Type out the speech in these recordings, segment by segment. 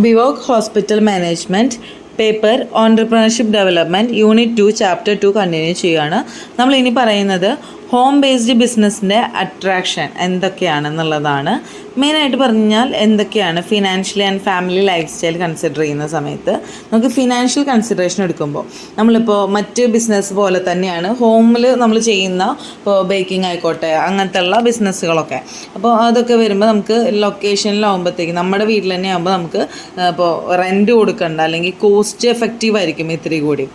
BVoc hospital management paper entrepreneurship development unit 2 chapter 2 continue ചെയ്യുകയാണ്. നമ്മളിനി പറയുന്നത് ഹോം ബേസ്ഡ് ബിസിനസ്സിൻ്റെ അട്രാക്ഷൻ എന്തൊക്കെയാണെന്നുള്ളതാണ്. മെയിനായിട്ട് പറഞ്ഞാൽ എന്തൊക്കെയാണ് financially and family life style consider ചെയ്യുന്ന സമയത്ത് നമുക്ക് ഫിനാൻഷ്യൽ കൺസിഡറേഷൻ എടുക്കുമ്പോൾ നമ്മളിപ്പോൾ മറ്റ് ബിസിനസ് പോലെ തന്നെയാണ് ഹോമിൽ നമ്മൾ ചെയ്യുന്ന ഇപ്പോൾ ബേക്കിംഗ് ആയിക്കോട്ടെ അങ്ങനത്തെ ഉള്ള ബിസിനസ്സുകളൊക്കെ. അപ്പോൾ അതൊക്കെ വരുമ്പോൾ നമുക്ക് ലൊക്കേഷനിലാവുമ്പോഴത്തേക്ക് നമ്മുടെ വീട്ടിൽ തന്നെ ആകുമ്പോൾ നമുക്ക് ഇപ്പോൾ റെൻറ്റ് കൊടുക്കണ്ട, അല്ലെങ്കിൽ കോസ്റ്റ് എഫക്റ്റീവ് ആയിരിക്കും ഇത്തിരി കൂടി.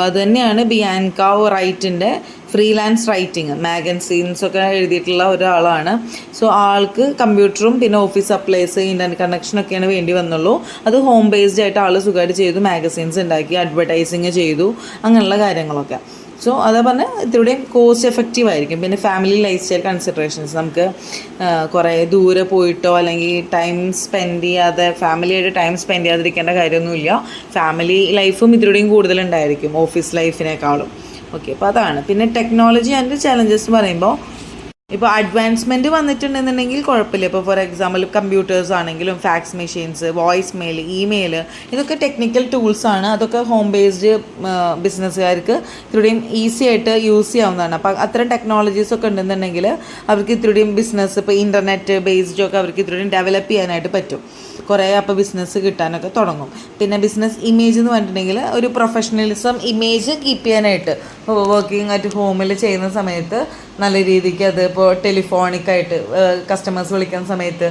അത് തന്നെയാണ് ബിയാൻക റൈറ്റിൻ്റെ ഫ്രീലാൻസ് റൈറ്റിംഗ് മാഗസീൻസൊക്കെ എഴുതിയിട്ടുള്ള ഒരാളാണ്. സോ ആൾക്ക് കമ്പ്യൂട്ടറും പിന്നെ ഓഫീസ് സപ്ലൈസ് ഇൻ്റർനെറ്റ് കണക്ഷനൊക്കെയാണ് വേണ്ടി വന്നുള്ളൂ. അത് ഹോം ബേസ്ഡ് ആയിട്ട് ആൾ സുഖമായിട്ട് ചെയ്തു, മാഗസീൻസ് ഉണ്ടാക്കി, അഡ്വർടൈസിങ് ചെയ്തു, അങ്ങനെയുള്ള കാര്യങ്ങളൊക്കെ. സോ അതാ പറഞ്ഞാൽ ഇത്തിരിയും കോസ്റ്റ് എഫക്റ്റീവ് ആയിരിക്കും. പിന്നെ ഫാമിലി ലൈഫ് സ്റ്റൈൽ കൺസിഡറേഷൻസ്, നമുക്ക് കുറേ ദൂരെ പോയിട്ടോ അല്ലെങ്കിൽ ടൈം സ്പെൻഡ് ചെയ്യാതെ ഫാമിലിയായിട്ട് ടൈം സ്പെൻഡ് ചെയ്യാതിരിക്കേണ്ട കാര്യമൊന്നുമില്ല. ഫാമിലി ലൈഫും ഇത്തിരിയും കൂടുതലുണ്ടായിരിക്കും ഓഫീസ് ലൈഫിനേക്കാളും. ഓക്കെ, അപ്പോൾ അതാണ്. പിന്നെ ടെക്നോളജി ആൻഡ് ചലഞ്ചസ് പറയുമ്പോൾ ഇപ്പോൾ അഡ്വാൻസ്മെൻറ്റ് വന്നിട്ടുണ്ടെന്നുണ്ടെങ്കിൽ കുഴപ്പമില്ല. ഇപ്പോൾ ഫോർ എക്സാമ്പിൾ കമ്പ്യൂട്ടേഴ്സ് ആണെങ്കിലും fax machines, voice mail, email, ഇതൊക്കെ ടെക്നിക്കൽ ടൂൾസാണ്. അതൊക്കെ ഹോം ബേസ്ഡ് ബിസിനസ്സുകാർക്ക് ഇത്രയും ഈസി ആയിട്ട് യൂസ് ചെയ്യാവുന്നതാണ്. അപ്പോൾ അത്തരം ടെക്നോളജീസൊക്കെ ഉണ്ടെന്നുണ്ടെങ്കിൽ അവർക്ക് ഇത്രയും ബിസിനസ് ഇപ്പോൾ ഇൻ്റർനെറ്റ് ബേസ്ഡൊക്കെ അവർക്ക് ഇത്രയും ഡെവലപ്പ് ചെയ്യാനായിട്ട് പറ്റും. കുറേ അപ്പോൾ ബിസിനസ് കിട്ടാനൊക്കെ തുടങ്ങും. പിന്നെ ബിസിനസ് ഇമേജ് എന്ന് പറഞ്ഞിട്ടുണ്ടെങ്കിൽ ഒരു പ്രൊഫഷണലിസം ഇമേജ് കീപ്പ് ചെയ്യാനായിട്ട് വർക്കിംഗ് അറ്റ് ഹോമിൽ ചെയ്യുന്ന സമയത്ത് നല്ല രീതിക്ക് അത് ഇപ്പോൾ ടെലിഫോണിക്കായിട്ട് കസ്റ്റമേഴ്സ് വിളിക്കുന്ന സമയത്ത്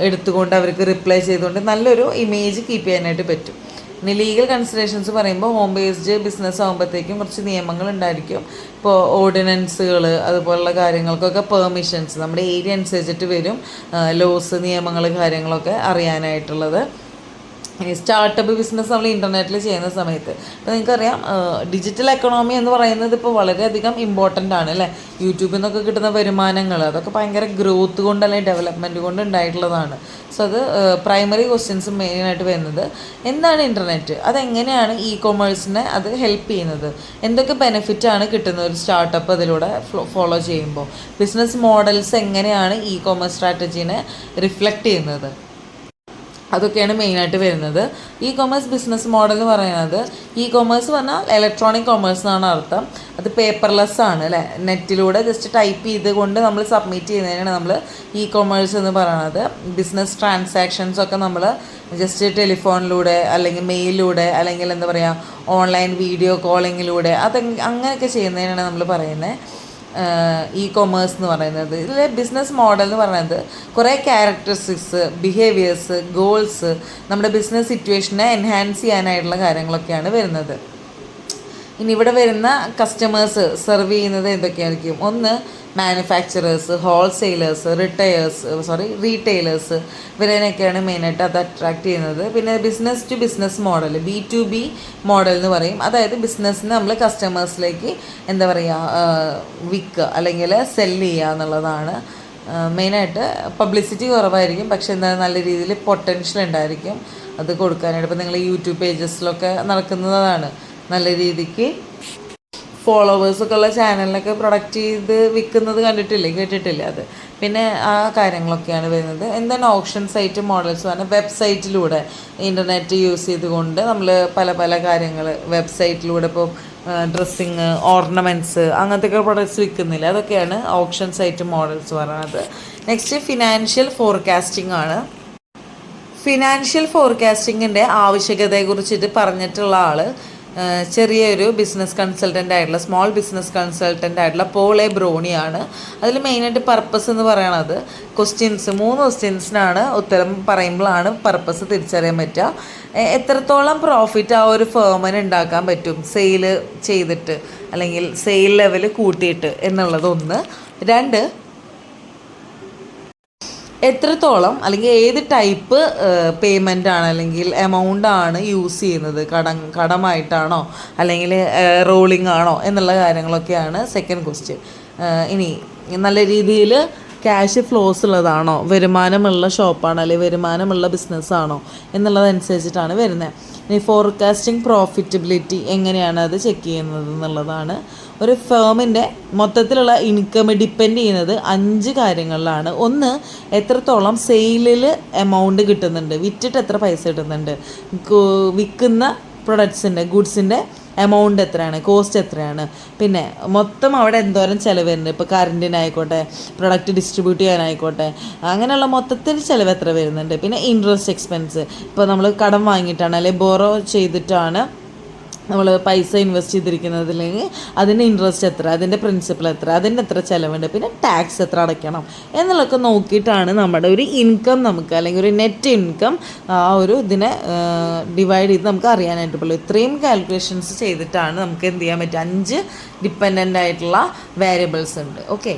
എടുത്തുകൊണ്ട് അവർക്ക് റിപ്ലൈ ചെയ്തുകൊണ്ട് നല്ലൊരു ഇമേജ് കീപ്പ് ചെയ്യാനായിട്ട് പറ്റും. ഇനി ലീഗൽ കൺസിഡറേഷൻസ് പറയുമ്പോൾ ഹോം ബേസ്ഡ് ബിസിനസ് ആകുമ്പോഴത്തേക്കും കുറച്ച് നിയമങ്ങൾ ഉണ്ടായിരിക്കും. ഇപ്പോൾ ഓർഡിനൻസുകൾ അതുപോലുള്ള കാര്യങ്ങൾക്കൊക്കെ പെർമിഷൻസ് നമ്മുടെ ഏരിയ അനുസരിച്ചിട്ട് വരും. ലോസ്, നിയമങ്ങൾ, കാര്യങ്ങളൊക്കെ അറിയാനായിട്ടുള്ളത്. ഇനി സ്റ്റാർട്ടപ്പ് ബിസിനസ് നമ്മൾ ഇൻ്റർനെറ്റിൽ ചെയ്യുന്ന സമയത്ത് ഇപ്പോൾ നിങ്ങൾക്കറിയാം ഡിജിറ്റൽ എക്കണോമി എന്ന് പറയുന്നത് ഇപ്പോൾ വളരെയധികം ഇമ്പോർട്ടൻ്റ് ആണ് അല്ലേ. യൂട്യൂബിൽ നിന്നൊക്കെ കിട്ടുന്ന വരുമാനങ്ങൾ അതൊക്കെ ഭയങ്കര ഗ്രോത്ത് കൊണ്ട് അല്ലെങ്കിൽ ഡെവലപ്മെൻറ്റ് കൊണ്ട് ഉണ്ടായിട്ടുള്ളതാണ്. സോ അത് പ്രൈമറി ക്വസ്റ്റ്യൻസ് മെയിനായിട്ട് വരുന്നത് എന്താണ് ഇൻ്റർനെറ്റ്, അതെങ്ങനെയാണ് ഇ കൊമേഴ്സിനെ അത് ഹെൽപ്പ് ചെയ്യുന്നത്, എന്തൊക്കെ ബെനിഫിറ്റാണ് കിട്ടുന്നത് ഒരു സ്റ്റാർട്ടപ്പ് അതിലൂടെ ഫോളോ ചെയ്യുമ്പോൾ, ബിസിനസ് മോഡൽസ് എങ്ങനെയാണ് ഇ കൊമേഴ്സ് സ്ട്രാറ്റജീനെ റിഫ്ലക്റ്റ് ചെയ്യുന്നത്, അതൊക്കെയാണ് മെയിനായിട്ട് വരുന്നത്. ഇ കൊമേഴ്സ് ബിസിനസ് മോഡൽ എന്ന് പറയുന്നത്, ഇ കൊമേഴ്സ് പറഞ്ഞാൽ ഇലക്ട്രോണിക് കൊമേഴ്സ് എന്നാണ് അർത്ഥം. അത് പേപ്പർലെസ് ആണ് അല്ലേ. നെറ്റിലൂടെ ജസ്റ്റ് ടൈപ്പ് ചെയ്തുകൊണ്ട് നമ്മൾ സബ്മിറ്റ് ചെയ്യുന്നതിനാണ് നമ്മൾ ഇ കൊമേഴ്സ് എന്ന് പറയുന്നത്. ബിസിനസ് ട്രാൻസാക്ഷൻസ് ഒക്കെ നമ്മൾ ജസ്റ്റ് ടെലിഫോണിലൂടെ അല്ലെങ്കിൽ മെയിലിലൂടെ അല്ലെങ്കിൽ എന്താ പറയുക ഓൺലൈൻ വീഡിയോ കോളിങ്ങിലൂടെ അങ്ങനെയൊക്കെ ചെയ്യുന്നതിനാണ് നമ്മൾ പറയുന്നത് ഇ കൊമേഴ്സ് എന്ന് പറയുന്നത്. ഇതിൽ ബിസിനസ് മോഡൽ എന്ന് പറയുന്നത് കുറേ ക്യാരക്ടറിസ്റ്റിക്സ്, ബിഹേവിയേഴ്സ്, ഗോൾസ്, നമ്മുടെ ബിസിനസ് സിറ്റുവേഷനെ എൻഹാൻസ് ചെയ്യാനായിട്ടുള്ള കാര്യങ്ങളൊക്കെയാണ് വരുന്നത്. ഇനി ഇവിടെ വരുന്ന കസ്റ്റമേഴ്സ് സെർവ് ചെയ്യുന്നത് എന്തൊക്കെയായിരിക്കും? ഒന്ന് മാനുഫാക്ചറേഴ്സ്, ഹോൾസെയിലേഴ്സ്, റീറ്റെയിലേഴ്സ്, ഇവരേനൊക്കെയാണ് മെയിനായിട്ട് അത് അട്രാക്ട് ചെയ്യുന്നത്. പിന്നെ business to business model, B2B model എന്ന് പറയും. അതായത് ബിസിനസ്സിന് നമ്മൾ കസ്റ്റമേഴ്സിലേക്ക് എന്താ പറയുക വിൽക്കുക അല്ലെങ്കിൽ സെല്ല് ചെയ്യുക എന്നുള്ളതാണ്. മെയിനായിട്ട് പബ്ലിസിറ്റി കുറവായിരിക്കും, പക്ഷേ എന്താ നല്ല രീതിയിൽ പൊട്ടൻഷ്യൽ ഉണ്ടായിരിക്കും അത് കൊടുക്കാനായിട്ട്. ഇപ്പോൾ നിങ്ങൾ യൂട്യൂബ് പേജസിലൊക്കെ നടക്കുന്നതാണ്. നല്ല രീതിക്ക് ഫോളോവേഴ്സൊക്കെ ഉള്ള ചാനലിനൊക്കെ പ്രൊഡക്റ്റ് ചെയ്ത് വിൽക്കുന്നത് കേട്ടിട്ടില്ലേ അത്. പിന്നെ ആ കാര്യങ്ങളൊക്കെയാണ് വരുന്നത്. എന്താണ് ഓപ്ഷൻ സൈറ്റ് മോഡൽസ് പറഞ്ഞാൽ വെബ്സൈറ്റിലൂടെ ഇൻ്റർനെറ്റ് യൂസ് ചെയ്തുകൊണ്ട് നമ്മൾ പല പല കാര്യങ്ങൾ വെബ്സൈറ്റിലൂടെ ഇപ്പോൾ ഡ്രസ്സിങ്, ഓർണമെൻറ്റ്സ്, അങ്ങനത്തെയൊക്കെ പ്രൊഡക്ട്സ് വിൽക്കുന്നില്ല. അതൊക്കെയാണ് ഓപ്ഷൻ സൈറ്റ് മോഡൽസ് പറയുന്നത്. നെക്സ്റ്റ് ഫിനാൻഷ്യൽ ഫോർകാസ്റ്റിംഗ് ആണ്. ഫിനാൻഷ്യൽ ഫോർകാസ്റ്റിങ്ങിൻ്റെ ആവശ്യകതയെക്കുറിച്ചിട്ട് പറഞ്ഞിട്ടുള്ള ആൾ ചെറിയൊരു ബിസിനസ് കൺസൾട്ടൻ്റ് ആയിട്ടുള്ള സ്മോൾ ബിസിനസ് കൺസൾട്ടൻ്റ് ആയിട്ടുള്ള പോൾ എ ബ്രോണിയാണ്. അതിൽ മെയിനായിട്ട് പർപ്പസ് എന്ന് പറയണത് ക്വസ്റ്റ്യൻസ് 3 ക്വസ്റ്റ്യൻസിനാണ് ഉത്തരം പറയുമ്പോഴാണ് പർപ്പസ് തിരിച്ചറിയാൻ പറ്റുക. എത്രത്തോളം പ്രോഫിറ്റ് ആ ഒരു ഫേമിന് ഉണ്ടാക്കാൻ പറ്റും സെയിൽ ചെയ്തിട്ട് അല്ലെങ്കിൽ സെയിൽ ലെവൽ കൂട്ടിയിട്ട് എന്നുള്ളത് ഒന്ന്. 2, എത്രത്തോളം അല്ലെങ്കിൽ ഏത് ടൈപ്പ് പേയ്മെൻ്റ് ആണ് അല്ലെങ്കിൽ എമൗണ്ട് ആണ് യൂസ് ചെയ്യുന്നത്, കടമായിട്ടാണോ അല്ലെങ്കിൽ റോളിംഗ് ആണോ എന്നുള്ള കാര്യങ്ങളൊക്കെയാണ് സെക്കൻഡ് ക്വസ്റ്റ്യൻ. ഇനി നല്ല രീതിയിൽ ക്യാഷ് ഫ്ലോസ് ഉള്ളതാണോ, വരുമാനമുള്ള ഷോപ്പാണോ അല്ലെങ്കിൽ വരുമാനമുള്ള ബിസിനസ്സാണോ എന്നുള്ളതനുസരിച്ചിട്ടാണ് വരുന്നത്. ഇനി ഫോർകാസ്റ്റിംഗ് പ്രോഫിറ്റബിലിറ്റി എങ്ങനെയാണ് അത് ചെക്ക് ചെയ്യുന്നത് എന്നുള്ളതാണ്. ഒരു ഫേമിൻ്റെ മൊത്തത്തിലുള്ള ഇൻകം ഡിപ്പെൻഡ് ചെയ്യുന്നത് 5 കാര്യങ്ങളിലാണ്. ഒന്ന്, എത്രത്തോളം സെയിലിൽ എമൗണ്ട് കിട്ടുന്നുണ്ട്, വിറ്റിട്ട് എത്ര പൈസ കിട്ടുന്നുണ്ട്, വിൽക്കുന്ന പ്രൊഡക്ട്സിൻ്റെ ഗുഡ്സിൻ്റെ എമൗണ്ട് എത്രയാണ്, കോസ്റ്റ് എത്രയാണ്, പിന്നെ മൊത്തം അവിടെ എന്തോരം ചിലവ് വരുന്നുണ്ട്, ഇപ്പോൾ കറണ്ടിനായിക്കോട്ടെ, പ്രൊഡക്റ്റ് ഡിസ്ട്രിബ്യൂട്ട് ചെയ്യാനായിക്കോട്ടെ, അങ്ങനെയുള്ള മൊത്തത്തിൽ ചിലവ് എത്ര വരുന്നുണ്ട്. പിന്നെ ഇൻട്രസ്റ്റ് എക്സ്പെൻസ്, ഇപ്പോൾ നമ്മൾ കടം വാങ്ങിയിട്ടാണ് അല്ലെങ്കിൽ ബോറോ ചെയ്തിട്ടാണ് നമ്മൾ പൈസ ഇൻവെസ്റ്റ് ചെയ്തിരിക്കുന്നതില്ലെങ്കിൽ അതിൻ്റെ ഇൻട്രസ്റ്റ് എത്ര, അതിൻ്റെ പ്രിൻസിപ്പൽ എത്ര, അതിൻ്റെ എത്ര ചിലവുണ്ട്, പിന്നെ ടാക്സ് എത്ര അടയ്ക്കണം എന്നുള്ളതൊക്കെ നോക്കിയിട്ടാണ് നമ്മുടെ ഒരു ഇൻകം നമുക്ക് അല്ലെങ്കിൽ ഒരു നെറ്റ് ഇൻകം ആ ഒരു ഇതിനെ ഡിവൈഡ് ചെയ്ത് നമുക്ക് അറിയാനായിട്ട് പറ്റുള്ളൂ. ഇത്രയും കാൽക്കുലേഷൻസ് ചെയ്തിട്ടാണ് നമുക്ക് എന്ത് ചെയ്യാൻ പറ്റുക, 5 ഡിപ്പെൻഡൻ്റ് ആയിട്ടുള്ള വേരിയബിൾസ് ഉണ്ട്. ഓക്കെ.